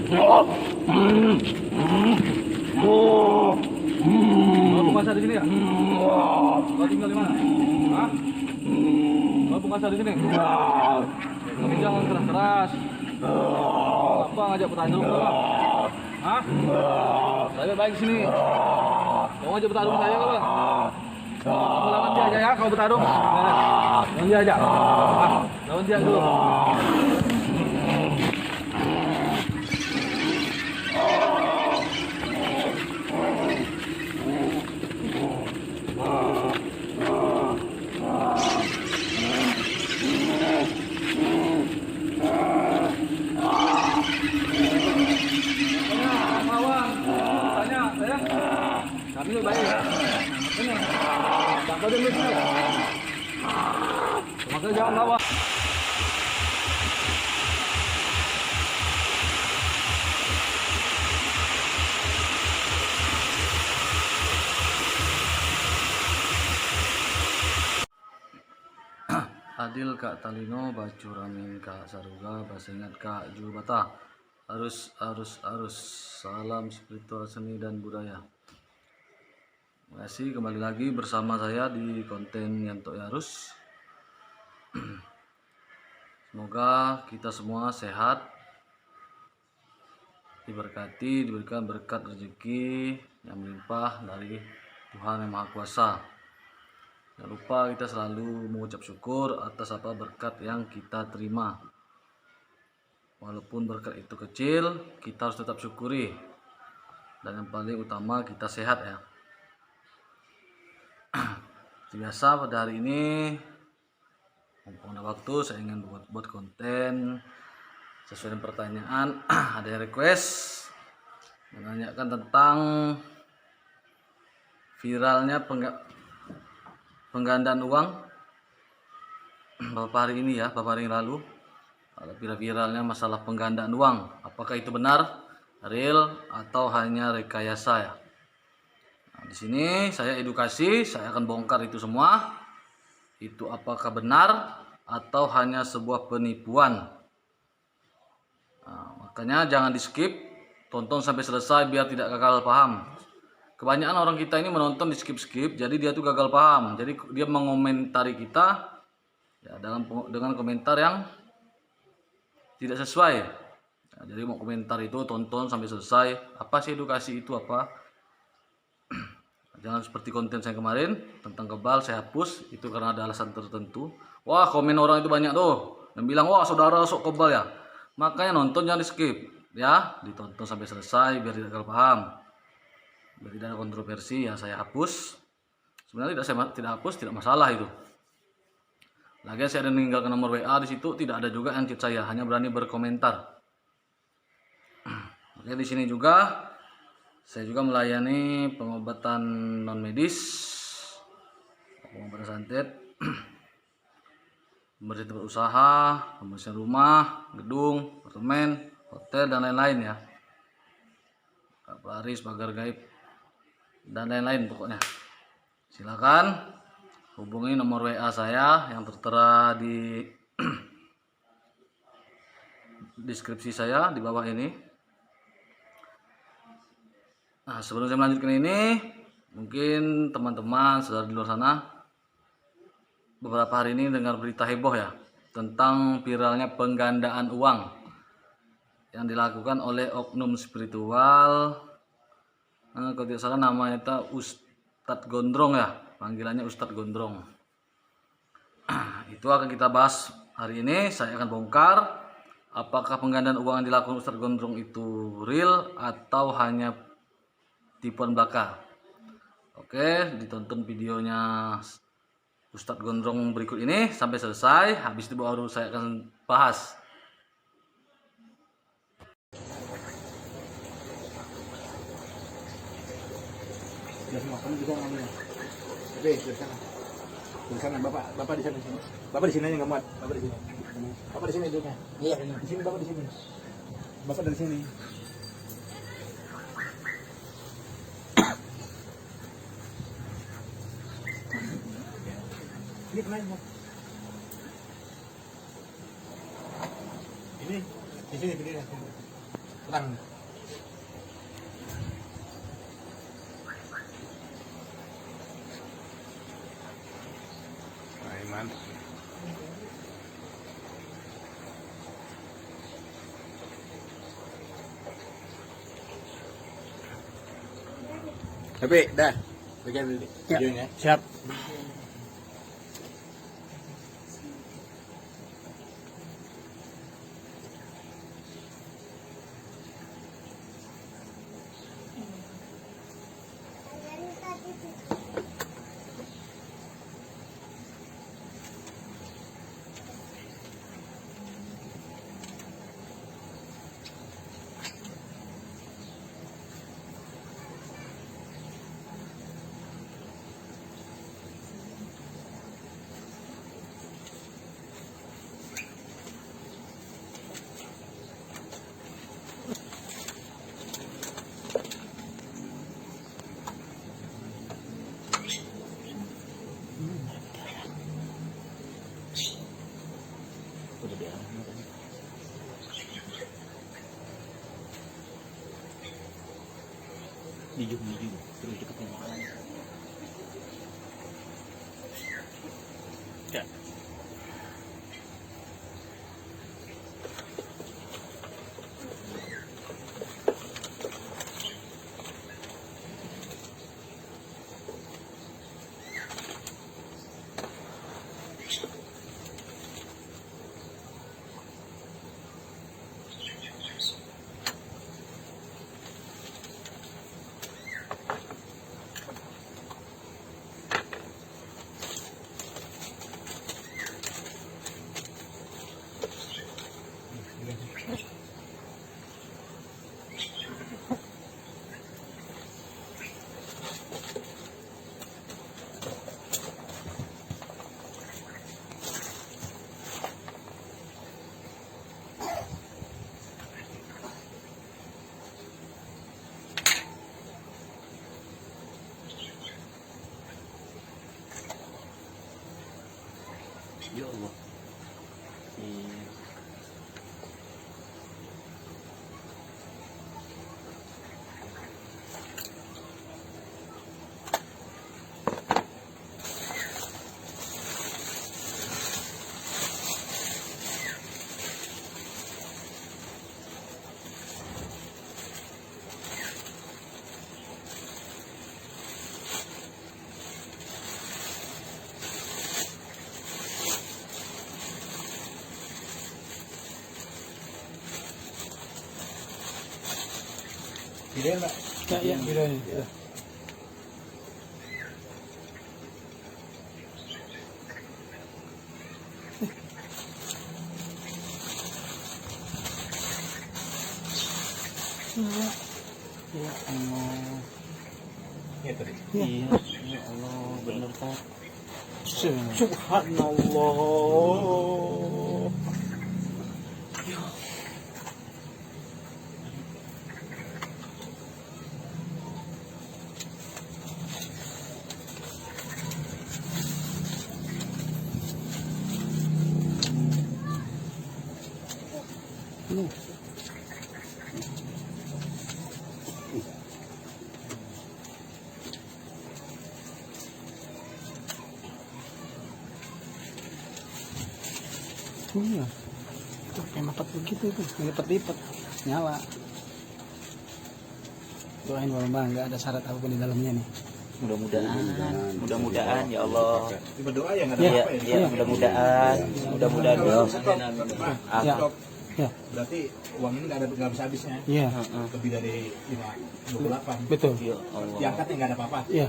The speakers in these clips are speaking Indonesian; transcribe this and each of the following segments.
Kau penguasa di sini ya? Kau tinggal di mana? Hah? Kau penguasa di sini? Tapi jangan keras-keras. Apa ngajak bertanding lu? Hah? Saya baik di sini. Kau ngajak bertanding saya kau bang? Kamu lawan dia aja ya, kau bertarung. Lawan dia aja. Lawan dia dulu. Kami baik ya. Ini. Tak ada mesti. Maka jangan lawan. Adil Kak Talino, Bacu Ramin Kak Saruga, Basengat Kak Jubata. Arus. Salam spiritual seni dan budaya. Terima kasih, kembali lagi bersama saya di konten Yanto Yarus. Semoga kita semua sehat, diberkati, diberikan berkat rezeki yang melimpah dari Tuhan Yang Maha Kuasa. Jangan lupa kita selalu mengucap syukur atas apa berkat yang kita terima. Walaupun berkat itu kecil, kita harus tetap syukuri. Dan yang paling utama kita sehat ya. Biasa pada hari ini, mumpung ada waktu, saya ingin buat konten sesuai dengan pertanyaan. Ada yang request menanyakan tentang viralnya penggandaan uang beberapa hari ini ya, beberapa hari yang lalu. Ada viralnya masalah penggandaan uang. Apakah itu benar, real, atau hanya rekayasa ya? Di sini saya edukasi, saya akan bongkar itu semua. Itu apakah benar atau hanya sebuah penipuan. Nah, makanya jangan di skip, tonton sampai selesai biar tidak gagal paham. Kebanyakan orang kita ini menonton di skip, jadi dia tuh gagal paham. Jadi dia mengomentari kita ya, dengan komentar yang tidak sesuai. Nah, jadi mau komentar itu tonton sampai selesai. Apa sih edukasi itu apa? Jangan seperti konten saya kemarin tentang kebal, saya hapus itu karena ada alasan tertentu. Wah, komen orang itu banyak tuh yang bilang wah saudara sok kebal ya. Makanya nonton jangan di skip ya, ditonton sampai selesai biar tidak gagal paham, biar tidak ada kontroversi ya. Saya hapus. Sebenarnya saya tidak hapus, tidak masalah itu. Lagian saya ada meninggalkan nomor WA di situ, tidak ada juga yang chat saya, hanya berani berkomentar. Oke, di sini juga saya juga melayani pengobatan non medis, pengobatan santet, pembersihan tempat usaha, pembersihan rumah, gedung, apartemen, hotel dan lain-lain ya. Pelaris, pagar gaib dan lain-lain pokoknya. Silakan hubungi nomor WA saya yang tertera di deskripsi saya di bawah ini. Nah, sebelum saya melanjutkan ini, mungkin teman-teman saudara di luar sana beberapa hari ini dengar berita heboh ya tentang viralnya penggandaan uang yang dilakukan oleh oknum spiritual. Kalau tidak salah namanya itu Ustadz Gondrong ya, panggilannya Ustadz Gondrong. Itu akan kita bahas hari ini. Saya akan bongkar apakah penggandaan uang yang dilakukan Ustadz Gondrong itu real atau hanya tipuan belaka. Oke, ditonton videonya Ustadz Gondrong berikut ini sampai selesai. Habis itu baru saya akan bahas. Kamu bisa ngambil. Oke, di sana. Di sana, Bapak di sana. Bapak di sini aja nggak muat. Bapak di sini. Bapak di sini duduknya. Iya, di sini Bapak di sini. Bapak dari sini. Ini kenapa? Ini di sini berdiri. Terang. Nah, mantap. Tapi dah, bagian dulu Ya. videonya. Siap. Udah biar. Dijung terus deketin makan. Ya. Ya Allah. Iya. Videoin, Pak. Ya, videoin. Ya. Ya Allah. Iya tadi. Iya. Ya Allah, bener Pak. Subhanallah. Iya. Tuh kayak mepet begitu tuh, lipat-lipat. Nyala. Doain Bang, nggak ada syarat apapun di dalamnya nih. Mudah-mudahan ya Allah. Berdoa ya nggak ada Ya, apa-apa ya. ya mudah-mudahan Kalau stop, Pak. Ya. Stop. Ya. Berarti uang ini nggak bisa habisnya. Iya. Lebih dari 28. Betul. Ya Allah. Diangkatnya nggak ada apa-apa. Iya.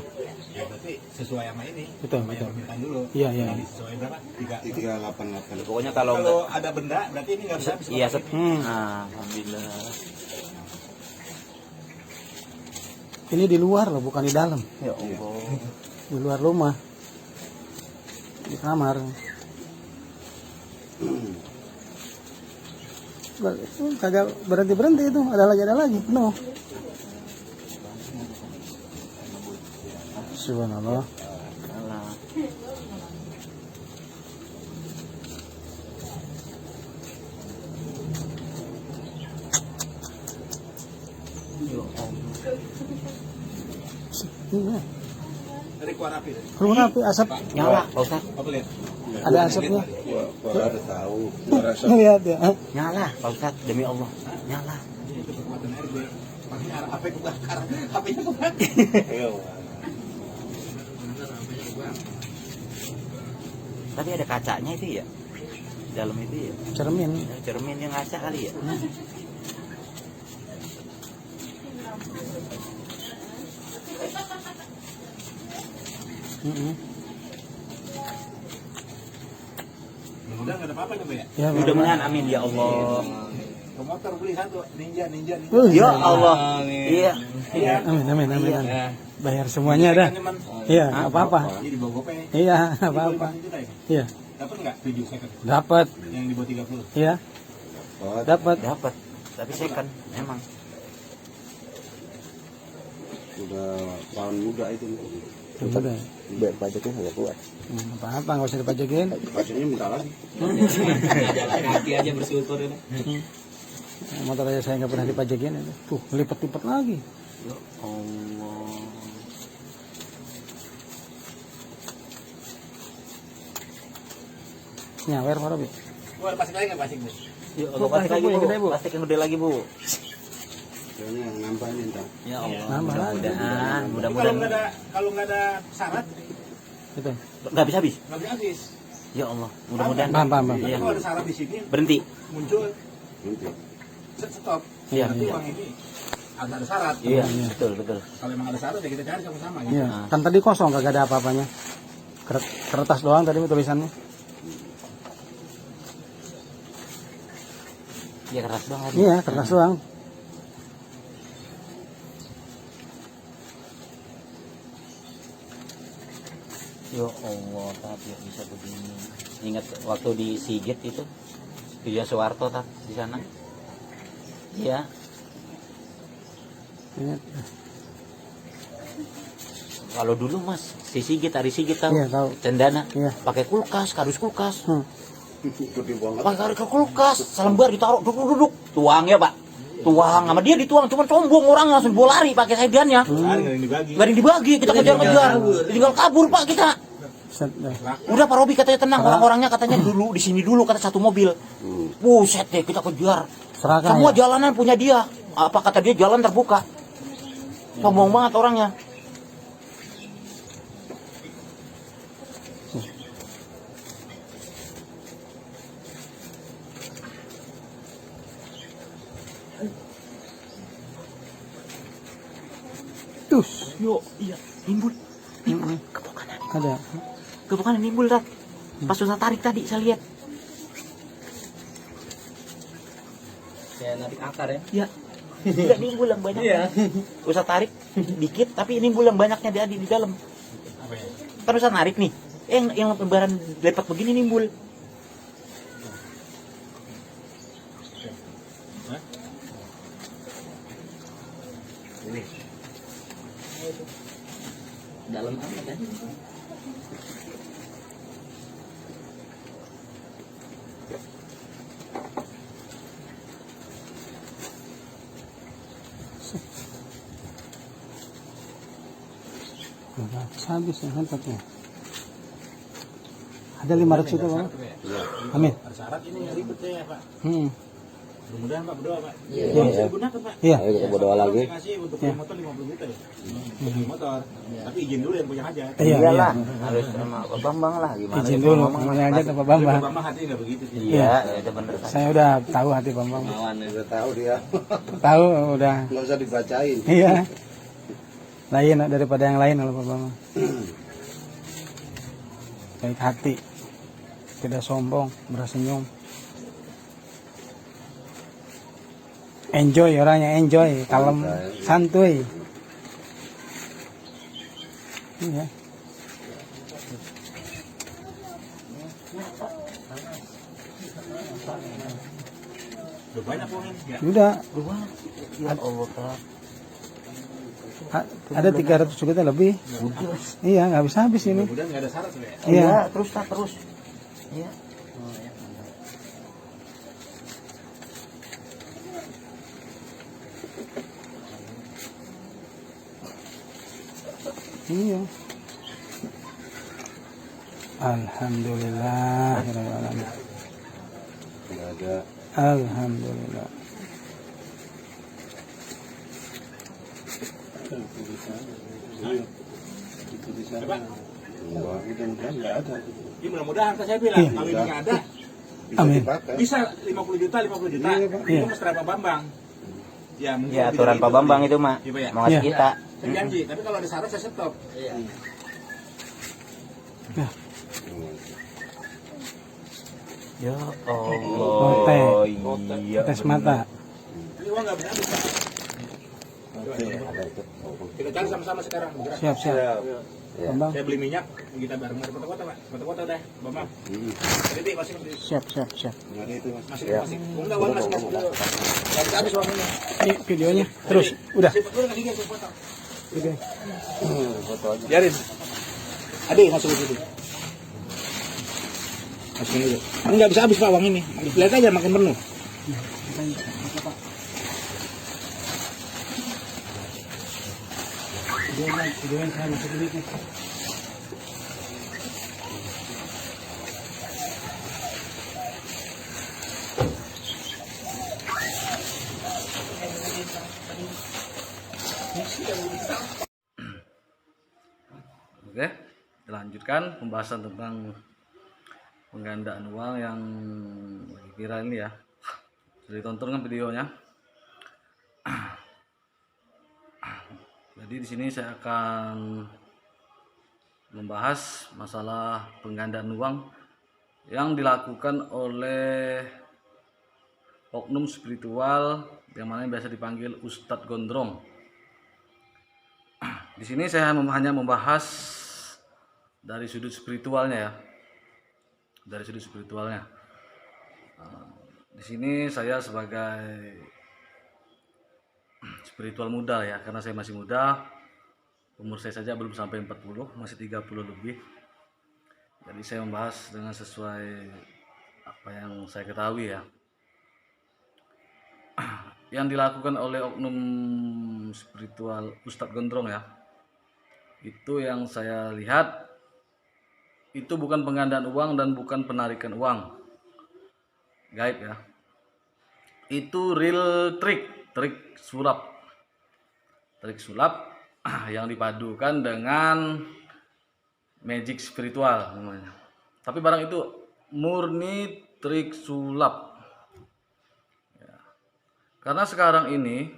Ya berarti sesuai sama ini. Betul, Sama yang betul. permintaan dulu. Iya, iya. Jadi sesuai berapa? 388. Pokoknya kalau Kalau ada benda berarti ini nggak bisa habis. iya Pak. alhamdulillah. Ini di luar loh, bukan di dalam. Ya Allah. Di luar rumah. Di kamar. Kagak berhenti itu, ada lagi penuh. Subhanallah. Allah. Iya. Dari keluar api. Keluar api, asap. Nyala, Pak Ustaz. Apa lihat? Ada asapnya. Ada tahu. Lihat ya. Nyala, Pak Ustaz. Demi Allah. Nyala. Itu kekuatan RB. Pakai arah HP kebakar. HP-nya kebakar. Tapi ada kacanya itu ya. Dalam itu ya. Cermin. Cermin yang ngaca kali ya. Udah nggak ada apa-apa nih, Mbak ya? Ya, Mudah-mudahan amin ya Allah. Ke motor beli satu, ninja. Ya Allah. Iya. Iya. Amin. Bayar semuanya dah. Iya, nggak apa-apa. Jadi di bawah gopay. Iya, nggak apa-apa. Iya, Dapat nggak 7 second? dapat. Yang di bawah 30. Iya, dapat. Dapat. Tapi second emang. Udah tahun muda itu. Udah. Bayar pajaknya nggak kuat. Apa-apa, nggak usah dipajakin. Pajaknya minta lagi. Hati aja bersyukur ini. Motor aja saya nggak pernah dipajakin. Tuh, lipat-lipat lagi. Ya Allah. Nyawer Pak Robi. Gua ada pasik lagi nggak pasik, Bu? Ya Allah, plastik lagi yang Bu. gede, Bu. Plastik yang gede lagi Bu. Kayaknya yang nambah nih ntar. Ya Allah. Nambah lagi. Mudah-mudahan, Tapi mudah-mudahan. kalau nggak ada syarat, Itu. Nggak habis-habis. nggak bisa habis. Ya Allah, mudah-mudahan. Paham. Tapi Iya. kalau ada syarat di sini, Berhenti. muncul Nanti. stop. Iya. Tapi uang ini ada syarat. Iya, betul. Kalau emang ada syarat ya kita cari sama-sama. Gitu. Iya, kan tadi kosong kagak ada apa-apanya. Kertas doang tadi tulisannya. Ya keras banget. Iya, kertas doang. Ya Allah, tapi bisa begini. Ingat waktu di Sigit itu, Video Soeharto tat di sana. Iya. Ingat. Kalau dulu Mas, si Sigit, Ari Sigit tahu. Iya, tahu. Cendana. Iya. Pakai kulkas, kardus kulkas. Gede banget. Pakai kulkas, selembar ditaruh duduk. Tuang ya, Pak. Tuang sama dia dituang, cuman sombong orang langsung bola lari pakai saidannya. Nggak ada yang dibagi. Gak ada yang dibagi, kita kejar-kejar. Tinggal kabur Pak kita. Set dah. Udah Pak Robi katanya tenang, orang-orangnya katanya dulu di sini dulu kata satu mobil. Buset deh kita kejar. Serahkan Semua ya. jalanan punya dia. Apa kata dia jalan terbuka. Sombong banget orangnya. Tus. Yo, iya, nimbul. Mm-mm. Kebukanan. Ada. Kebukanan nimbul tat. Pas susah tarik tadi saya lihat. Kayak narik akar ya. Iya. Tidak nimbul yang banyak. Iya. Usah tarik dikit tapi nimbul yang banyaknya di dalam. Apa ya? Kan usah narik nih. Yang lebaran lepak begini nimbul. Ini. Dalam apa kan? Habis yang hantatnya. Ada 500 itu Pak. Amin. Ada syarat ini yang ribet ya Pak. Mudah-mudahan Pak berdoa Pak. Iya. Uang bisa digunakan Pak. Iya. Ayo kita berdoa lagi. Saya kasih untuk beli motor 50 juta ya. Untuk beli motor. Tapi izin dulu yang punya hajat. Iya, Iyalah, iya. harus sama Pak Bambang lah gimana. Izin itu dulu ngomong. namanya aja Pak Bambang. Bapak hati nggak begitu sih. Iya, itu bener. Saya udah tahu hati Bambang. Udah tahu dia. Tahu udah. Nggak usah dibacain. Iya. Lain daripada yang lain kalau Pak Bambang. Baik hati. Tidak sombong, bersenyum. Enjoy orangnya, enjoy, kalem, santuy. Iya. Udah banyak uangnya. Ya. Udah, Ya Allah, Kak. ada 300 juta lebih. Iya, nggak bisa habis ini. Mudah-mudahan nggak ada syarat ya. Iya. Iya, terus tak terus. Iya. Iya. Alhamdulillah. Nggak ada. Alhamdulillah. Enggak, mudah-mudahan nggak ada. Ya mudah-mudahan kan saya bilang kalau ini nggak ada Bisa Amin. dipakai. bisa 50 juta. Iya, Pak. Itu mesra Pak Bambang. Ya, mungkin Ya lebih aturan dari Pak itu Bambang kali. itu mah. Iya, Pak, ya. Mau ngasih Iya. kita. Saya janji, tapi kalau ada syarat saya stop. Iya. Ya Oke. Allah. Iya. Tes mata. Ini uang nggak habis Pak. Kita cari sama-sama sekarang. Bergerak. Siap, siap. Ya. Bambang. Saya beli minyak, kita bareng dari kota-kota Pak. Kota-kota udah, Bambang. Jadi masih Siap, siap, siap. Nggak ada itu, Mas. masih. Enggak uang masih dulu. Ya kita habis uang ini. Ini videonya. Terus, udah. Sip, udah kasih dia foto. Udah. Foto aja. Biarin. Adik masuk ke situ. Masukin dulu. Ini nggak bisa habis Pak uang ini. Lihat aja makin penuh. Videonya saya masuk dulu. Oke, kita lanjutkan pembahasan tentang penggandaan uang yang lagi viral ini ya. Sudah ditonton kan videonya. Jadi di sini saya akan membahas masalah penggandaan uang yang dilakukan oleh oknum spiritual yang mana biasa dipanggil Ustadz Gondrong. Di sini saya hanya membahas dari sudut spiritualnya ya, dari sudut spiritualnya. Di sini saya sebagai spiritual muda ya, karena saya masih muda, umur saya saja belum sampai 40, masih 30 lebih. Jadi saya membahas dengan sesuai apa yang saya ketahui ya. Yang dilakukan oleh oknum spiritual Ustadz Gondrong ya, itu yang saya lihat itu bukan penggandaan uang dan bukan penarikan uang gaib ya, itu real trik sulap yang dipadukan dengan magic spiritual namanya. Tapi barang itu murni trik sulap. Karena sekarang ini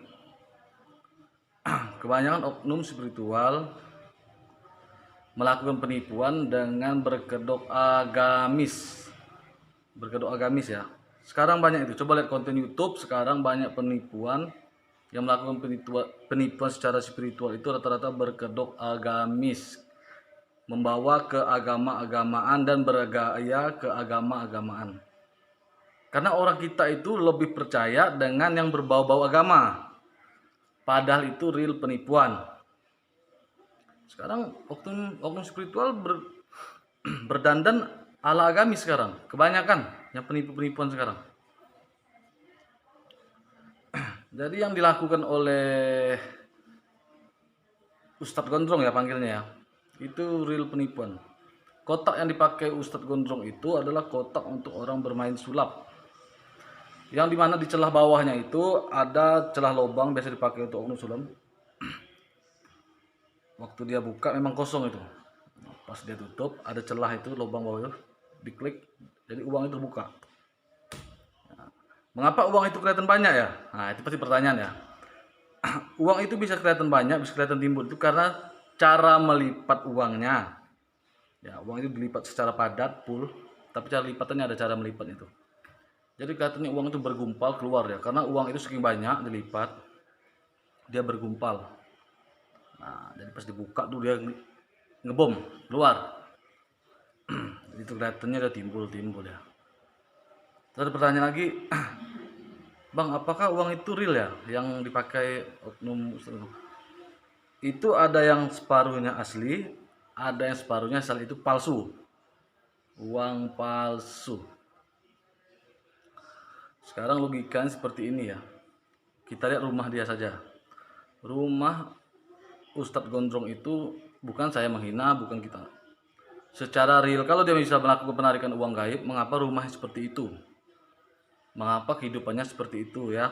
kebanyakan oknum spiritual melakukan penipuan dengan berkedok agamis. Berkedok agamis ya. Sekarang banyak itu. Coba lihat konten YouTube, sekarang banyak penipuan yang melakukan penipuan secara spiritual itu rata-rata berkedok agamis. Membawa ke agama-agamaan dan bergaya ke agama-agamaan. Karena orang kita itu lebih percaya dengan yang berbau-bau agama. Padahal itu real penipuan. Sekarang oknum spiritual berdandan ala agamis sekarang. Kebanyakan yang penipuan sekarang. Jadi yang dilakukan oleh Ustadz Gondrong ya panggilnya ya, itu real penipuan. Kotak yang dipakai Ustadz Gondrong itu adalah kotak untuk orang bermain sulap. Yang dimana di celah bawahnya itu ada celah lubang biasa dipakai untuk oknum sulam. Waktu dia buka memang kosong itu. Pas dia tutup ada celah itu lubang bawah itu, diklik jadi uang itu terbuka. Mengapa uang itu kelihatan banyak ya? Nah itu pasti pertanyaan ya. Uang itu bisa kelihatan banyak, bisa kelihatan timbul itu karena cara melipat uangnya. Ya uang itu dilipat secara padat full, tapi cara lipatannya ada cara melipat itu. Jadi kelihatannya uang itu bergumpal keluar ya, karena uang itu saking banyak dilipat, dia bergumpal. Nah, jadi pas dibuka tuh dia ngebom keluar. Itu kelihatannya ada timbul ya. Terus pertanyaan lagi, Bang, apakah uang itu real ya, yang dipakai oknum? Itu ada yang separuhnya asli, ada yang separuhnya asal itu palsu, uang palsu. Sekarang logikanya seperti ini ya. Kita lihat rumah dia saja. Rumah Ustadz Gondrong itu Bukan saya menghina, bukan kita. Secara real, kalau dia bisa melakukan penarikan uang gaib, mengapa rumahnya seperti itu? Mengapa kehidupannya seperti itu ya?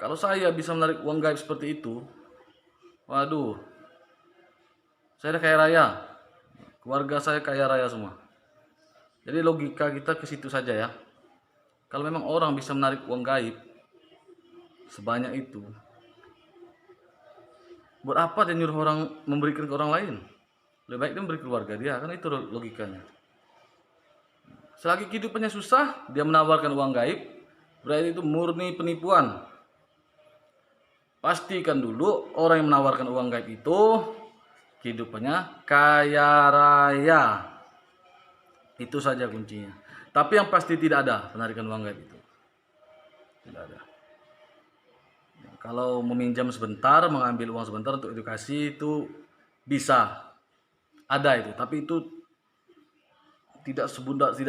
Kalau saya bisa menarik uang gaib seperti itu, waduh, saya udah kaya raya. Keluarga saya kaya raya semua. Jadi logika kita ke situ saja ya. Kalau memang orang bisa menarik uang gaib sebanyak itu, buat apa dia nyuruh orang memberikan ke orang lain? Lebih baik dia memberi keluarga dia, kan itu logikanya. Selagi kehidupannya susah, dia menawarkan uang gaib, berarti itu murni penipuan. Pastikan dulu orang yang menawarkan uang gaib itu kehidupannya kaya raya. Itu saja kuncinya. Tapi yang pasti tidak ada penarikan uang gaib itu. Tidak ada. Kalau meminjam sebentar, mengambil uang sebentar untuk edukasi itu bisa. Ada itu, tapi itu tidak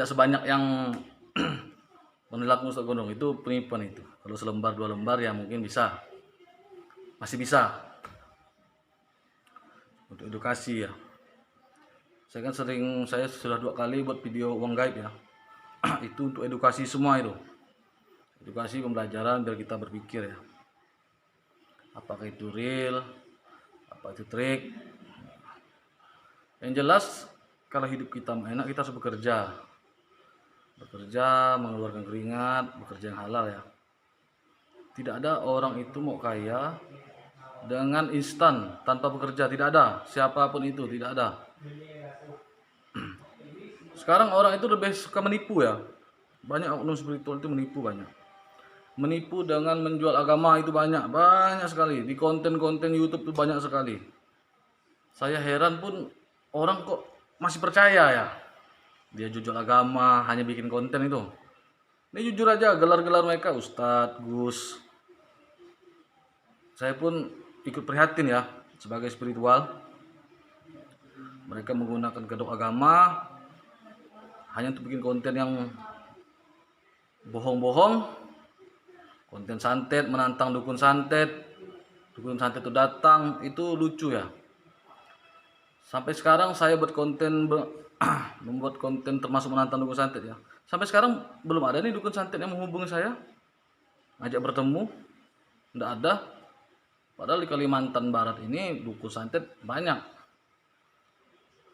sebanyak yang perilaku Ustaz Gondrong, itu penipuan itu. Kalau selembar 2 lembar ya mungkin bisa. Masih bisa. Untuk edukasi ya. Saya sudah 2 kali buat video uang gaib ya. Itu untuk edukasi semua itu. Edukasi pembelajaran biar kita berpikir ya. Apakah itu real? Apa itu trik? Yang jelas kalau hidup kita enak, kita harus bekerja. Bekerja, mengeluarkan keringat, bekerja yang halal ya. Tidak ada orang itu mau kaya dengan instan tanpa bekerja, tidak ada. Siapapun itu tidak ada. Sekarang orang itu lebih suka menipu ya. Banyak oknum spiritual itu menipu banyak. Menipu dengan menjual agama itu banyak sekali. Di konten-konten YouTube itu banyak sekali. Saya heran pun orang kok masih percaya ya. Dia jual agama, hanya bikin konten itu. Ini jujur aja, gelar-gelar mereka Ustadz, Gus. Saya pun ikut prihatin ya, sebagai spiritual. Mereka menggunakan kedok agama hanya untuk bikin konten yang bohong-bohong. Konten santet, menantang dukun santet. Dukun santet itu datang, itu lucu ya. Sampai sekarang saya buat konten, membuat konten termasuk menantang dukun santet ya. Sampai sekarang belum ada nih dukun santet yang menghubungi saya, ngajak bertemu. Tidak ada. Padahal di Kalimantan Barat ini dukun santet banyak.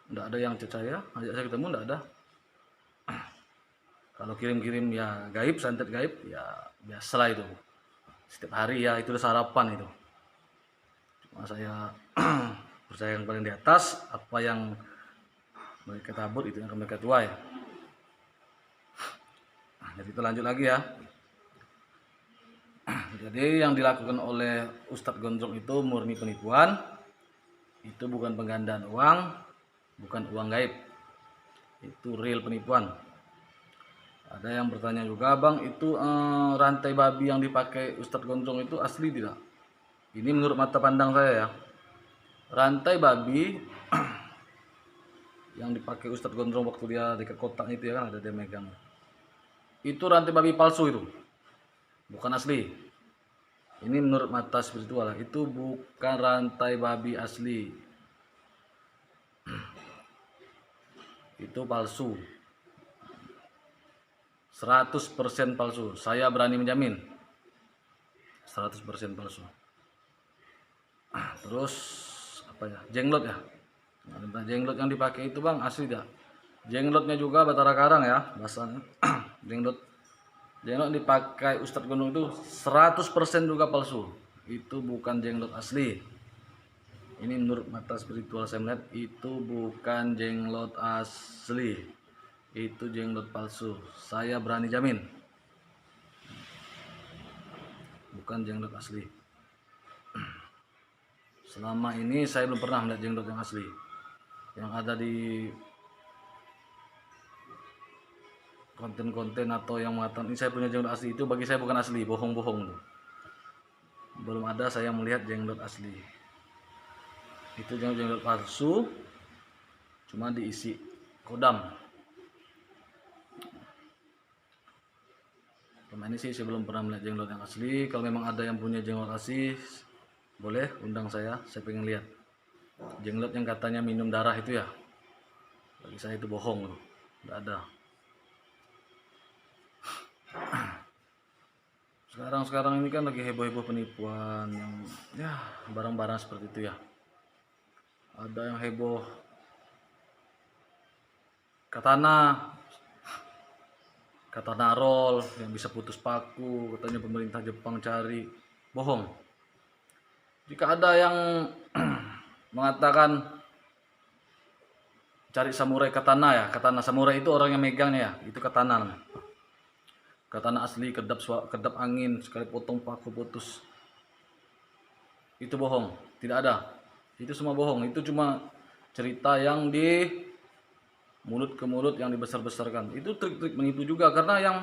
Tidak ada yang chat saya, ngajak saya ketemu, tidak ada. Kalau kirim-kirim ya gaib, santet gaib ya biasalah itu. Setiap hari ya itu udah sarapan itu. Cuma saya percaya yang paling di atas, apa yang mereka tabur itu yang mereka tuai. Jadi kita lanjut lagi ya. Jadi yang dilakukan oleh Ustadz Gondrong itu murni penipuan. Itu bukan penggandaan uang, bukan uang gaib. Itu real penipuan. Ada yang bertanya juga, Bang, itu rantai babi yang dipakai Ustadz Gondrong itu asli tidak? Ini menurut mata pandang saya ya. Rantai babi yang dipakai Ustadz Gondrong waktu dia dekat kotak itu ya kan, ada dia megang. Itu rantai babi palsu itu, bukan asli. Ini menurut mata spiritual, itu bukan rantai babi asli. Itu palsu. 100% palsu. Saya berani menjamin. 100% palsu. Terus apa ya? Jenglot ya. Nah, jenglot yang dipakai itu Bang asli tidak? Jenglotnya juga Batara Karang ya bahasanya. Jenglot dipakai Ustadz Gondrong itu 100% juga palsu. Itu bukan jenglot asli. Ini menurut mata spiritual saya melihat itu bukan jenglot asli. Itu jenglot palsu. Saya berani jamin. Bukan jenglot asli. Selama ini saya belum pernah melihat jenglot yang asli. Yang ada di konten-konten atau yang mengatakan ini saya punya jenglot asli, itu bagi saya bukan asli, bohong-bohong tuh. Belum ada saya melihat jenglot asli. Itu jenglot palsu, cuma diisi kodam. Selama ini sih saya belum pernah melihat jenglot yang asli. Kalau memang ada yang punya jenglot asli, boleh undang saya pengen lihat. Jenglot yang katanya minum darah itu ya, bagi saya itu bohong tuh. Nggak ada. Sekarang ini kan lagi heboh-heboh penipuan yang ya barang-barang seperti itu ya. Ada yang heboh katana roll yang bisa putus paku, katanya pemerintah Jepang cari. Bohong. Jika ada yang mengatakan cari samurai katana ya, katana samurai itu orang yang megangnya ya, itu katana namanya. Katana asli, kedap angin, sekali potong paku putus. Itu bohong, tidak ada. Itu semua bohong, itu cuma cerita yang di mulut ke mulut yang dibesar-besarkan. Itu trik-trik menipu juga, karena yang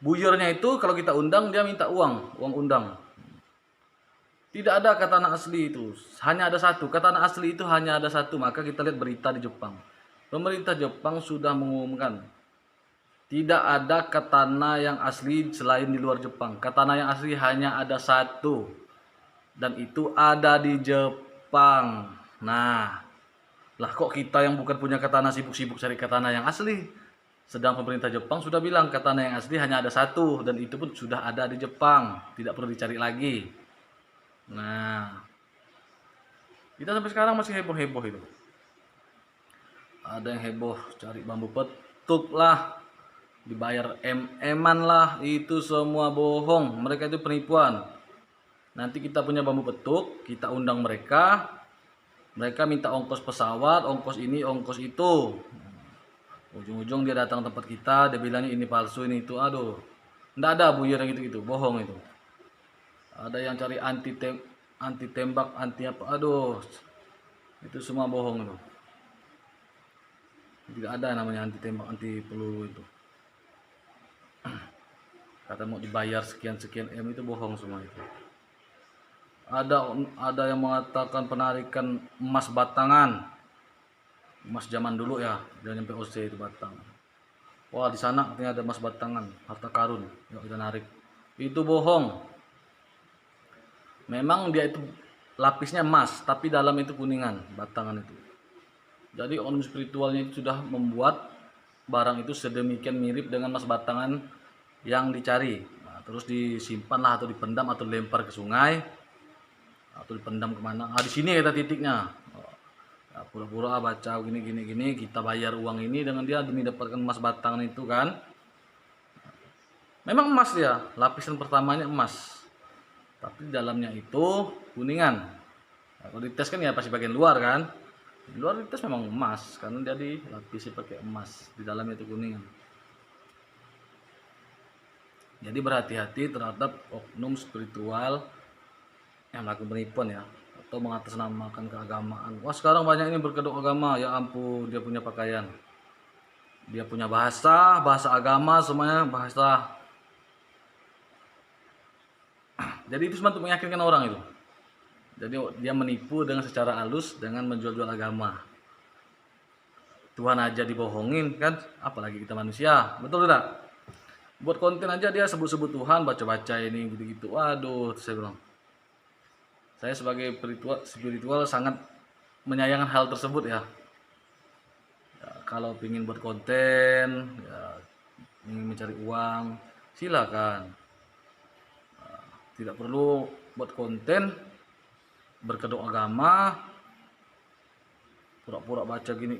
buyurnya itu kalau kita undang dia minta uang undang. Tidak ada katana asli itu, hanya ada satu. Katana asli itu hanya ada satu, maka kita lihat berita di Jepang. Pemerintah Jepang sudah mengumumkan tidak ada katana yang asli selain di luar Jepang. Katana yang asli hanya ada satu, dan itu ada di Jepang. Nah, lah kok kita yang bukan punya katana sibuk-sibuk cari katana yang asli? Sedang pemerintah Jepang sudah bilang katana yang asli hanya ada satu, dan itu pun sudah ada di Jepang, tidak perlu dicari lagi. Nah, kita sampai sekarang masih heboh-heboh itu. Ada yang heboh cari bambu petuk lah, dibayar MM-an lah, itu semua bohong. Mereka itu penipuan. Nanti kita punya bambu petuk, kita undang mereka, mereka minta ongkos pesawat, ongkos ini, ongkos itu. Ujung-ujung dia datang tempat kita, dia bilangnya ini palsu, ini itu. Aduh, nggak ada buyur yang itu, bohong itu. Ada yang cari anti tembak, anti apa, aduh, itu semua bohong itu. Tidak ada namanya anti tembak, anti peluru itu. Kata mau dibayar sekian M, itu bohong semua itu. Ada yang mengatakan penarikan emas batangan, emas zaman dulu ya, dia nyampe OC itu batang. Wah, di sana katanya ada emas batangan, harta karun, yuk kita narik. Itu bohong. Memang dia itu lapisnya emas, tapi dalam itu kuningan, batangan itu. Jadi oknum spiritualnya itu sudah membuat barang itu sedemikian mirip dengan emas batangan yang dicari. Nah, terus disimpanlah atau dipendam atau dilempar ke sungai atau dipendam kemana. Di sini kita titiknya. Ya, pura-pura baca gini, kita bayar uang ini dengan dia demi dapatkan emas batangan itu kan. Memang emas ya, lapisan pertamanya emas, tapi di dalamnya itu kuningan. Nah, kalau dites kan ya pasti bagian luar kan. Di luar dites memang emas, karena dia dilapisi pakai emas, di dalamnya itu kuningan. Jadi berhati-hati terhadap oknum spiritual yang melakukan penipuan ya, atau mengatasnamakan keagamaan. Wah, sekarang banyak ini berkedok agama, ya ampun, dia punya pakaian, dia punya bahasa agama, semuanya bahasa. Jadi itu semua untuk meyakinkan orang itu. Jadi dia menipu dengan secara halus dengan menjual-jual agama. Tuhan aja dibohongin kan, apalagi kita manusia, betul tidak? Buat konten aja dia sebut-sebut Tuhan, baca-baca ini gitu-gitu. Waduh, saya bilang. Saya sebagai spiritual sangat menyayangkan hal tersebut ya. Ya, kalau ingin buat konten, ya, ingin mencari uang, silakan. Tidak perlu buat konten berkedok agama, pura-pura baca gini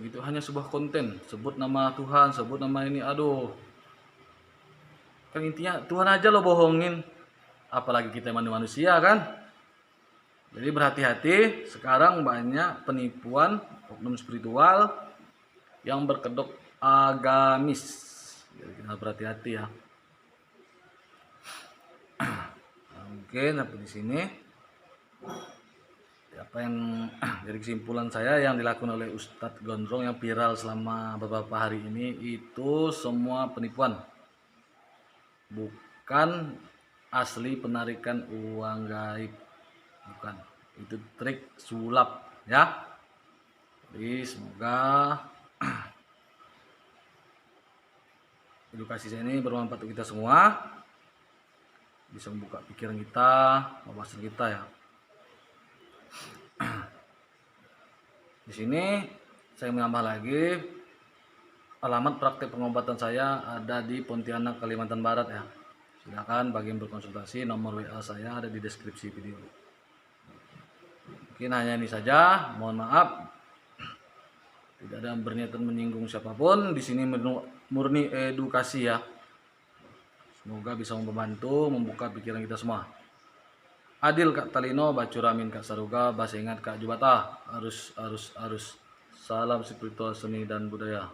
gitu. Hanya sebuah konten, sebut nama Tuhan, sebut nama ini, aduh. Kan intinya Tuhan aja lo bohongin, apalagi kita manusia kan. Jadi berhati-hati, sekarang banyak penipuan oknum spiritual yang berkedok agamis. Jadi kita berhati-hati ya. Mungkin sampai di sini. Apa yang dari kesimpulan saya yang dilakukan oleh Ustadz Gondrong yang viral selama beberapa hari ini itu semua penipuan, bukan asli penarikan uang gaib, bukan, itu trik sulap ya. Jadi semoga edukasi saya ini bermanfaat untuk kita semua, bisa membuka pikiran kita, wawasan kita ya. Di sini saya menambah lagi, alamat praktek pengobatan saya ada di Pontianak, Kalimantan Barat ya. Silakan bagi yang berkonsultasi, nomor WA saya ada di deskripsi video. Mungkin hanya ini saja. Mohon maaf, tidak ada berniatan menyinggung siapapun. Di sini murni edukasi ya. Semoga bisa membantu membuka pikiran kita semua. Adil Kak Talino, Bacuramin Kak Saruga, Basengat Kak Jubata. Arus. Salam spiritual seni dan budaya.